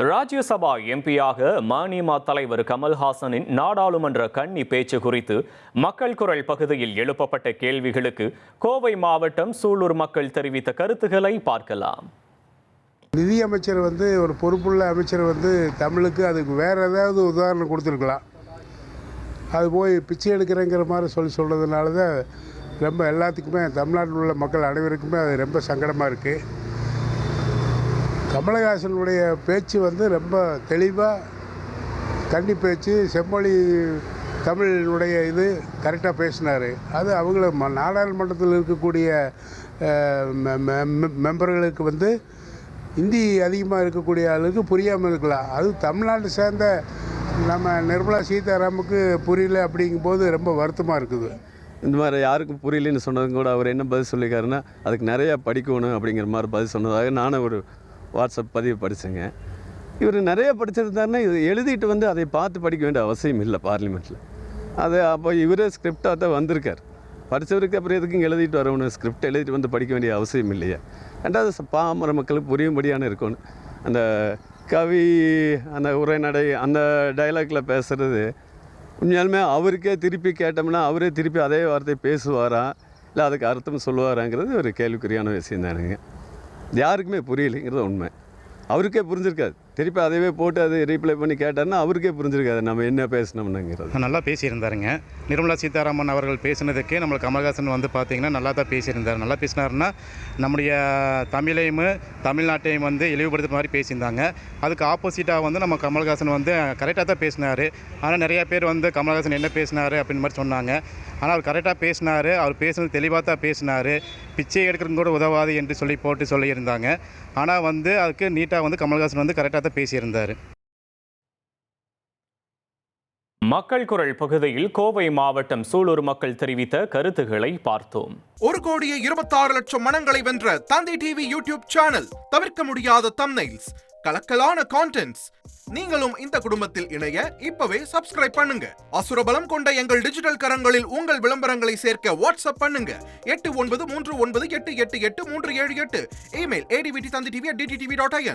ராஜ்யசபா எம்பியாக மநீம தலைவர் கமல்ஹாசனின் நாடாளுமன்ற கன்னி பேச்சு குறித்து மக்கள் குரல் பகுதியில் எழுப்பப்பட்ட கேள்விகளுக்கு கோவை மாவட்டம் சூலூர் மக்கள் தெரிவித்த கருத்துக்களை பார்க்கலாம். நிதியமைச்சர் ஒரு பொறுப்புள்ள அமைச்சர் தமிழுக்கு அதுக்கு வேறு ஏதாவது உதாரணம் கொடுத்துருக்கலாம். அது போய் பிச்சை எடுக்கிறேங்கிற மாதிரி சொல்கிறதுனால தான் ரொம்ப எல்லாத்துக்குமே தமிழ்நாட்டில் உள்ள மக்கள் அனைவருக்குமே அது ரொம்ப சங்கடமாக இருக்குது. கமலஹாசனுடைய பேச்சு ரொம்ப தெளிவாக கன்னி பேச்சு, செம்மொழி தமிழினுடைய இது கரெக்டாக பேசினார். அது அவங்கள நாடாளுமன்றத்தில் இருக்கக்கூடிய மெம்பர்களுக்கு இந்தி அதிகமாக இருக்கக்கூடிய ஆளுக்கு புரியாமல் இருக்கலாம். அது தமிழ்நாட்டை சேர்ந்த நம்ம நிர்மலா சீதாராமுக்கு புரியல அப்படிங்கும்போது ரொம்ப வருத்தமாக இருக்குது. இந்த மாதிரி யாருக்கும் புரியலன்னு சொன்னதும் கூட அவர் என்ன பதில் சொல்லியிருக்காருன்னா, அதுக்கு நிறையா படிக்கணும் அப்படிங்கிற மாதிரி பதில் சொன்னதாக நானும் ஒரு வாட்ஸ்அப் பதிவு படித்தேங்க. இவர் நிறைய படிச்சிருந்தாருன்னா இது எழுதிட்டு அதை பார்த்து படிக்க வேண்டிய அவசியம் இல்லை பார்லிமெண்ட்டில். அது அப்போ இவரே ஸ்கிரிப்டாக தான் வந்திருக்கார். படித்தவருக்கு அப்புறம் எதுக்கும் எழுதிட்டு வரணும், ஸ்கிரிப்ட் எழுதிட்டு படிக்க வேண்டிய அவசியம் இல்லையா. ரெண்டாவது பாமர மக்களுக்கு புரியும்படியான இருக்கணும். அந்த கவி அந்த உரைநடை அந்த டைலாக்ல பேசுகிறது உண்மையாலுமே அவருக்கே திருப்பி கேட்டோம்னா அவரே திருப்பி அதே வார்த்தையை பேசுவாரா இல்லை அதுக்கு அர்த்தம் சொல்லுவாராங்கிறது ஒரு கேள்விக்குறியான விஷயம் தானுங்க. யாருக்குமே புரியலைங்கிறது உண்மை. அவருக்கே புரிஞ்சிருக்காது. திருப்பி அதையே போட்டு அதை ரீப்ளை பண்ணி கேட்டார்னா அவருக்கே புரிஞ்சிருக்காது நம்ம என்ன பேசணும்னுங்கிறது. நல்லா பேசியிருந்தாருங்க. நிர்மலா சீதாராமன் அவர்கள் பேசினதுக்கே நம்மளுக்கு கமல்ஹாசன் பார்த்திங்கன்னா நல்லா தான் பேசியிருந்தார். நல்லா பேசினாருன்னா நம்முடைய தமிழையும் தமிழ்நாட்டையும் இழிவுபடுத்துற மாதிரி பேசியிருந்தாங்க. அதுக்கு ஆப்போசிட்டாக நம்ம கமல்ஹாசன் கரெக்டாக தான் பேசினார். ஆனால் நிறையா பேர் கமல்ஹாசன் என்ன பேசினார் அப்படின்னு மாதிரி சொன்னாங்க. ஆனால் அவர் கரெக்டாக பேசினார். அவர் பேசுனது தெளிவாக தான் பேசினார். பிச்சை எடுக்கிறது கூட உதவாது என்று சொல்லியிருந்தாங்க. ஆனால் அதுக்கு நீட்டாக கமல்ஹாசன் கரெக்டாக தான் பேசியிருந்தார். மக்கள் குரல் பகுதியில் கோவை மாவட்டம் சூலூர் மக்கள் தெரிவித்த கருத்துக்களை பார்த்தோம். 1,26,00,000 மனங்களை வென்ற தந்தை டிவி யூடியூப் சேனல். தவிர்க்க முடியாத தம்ப்நெயில்ஸ், கலக்கலான கான்டென்ட்ஸ். நீங்களும் இந்த குடும்பத்தில் இணைய இப்பவே சப்ஸ்கிரைப் பண்ணுங்க. அசுரபலம் கொண்ட எங்கள் டிஜிட்டல் கரங்களில் உங்கள் விளம்பரங்களை சேர்க்க வாட்ஸ்அப் பண்ணுங்க. 8939888838. Email advtanditv@dttv.in.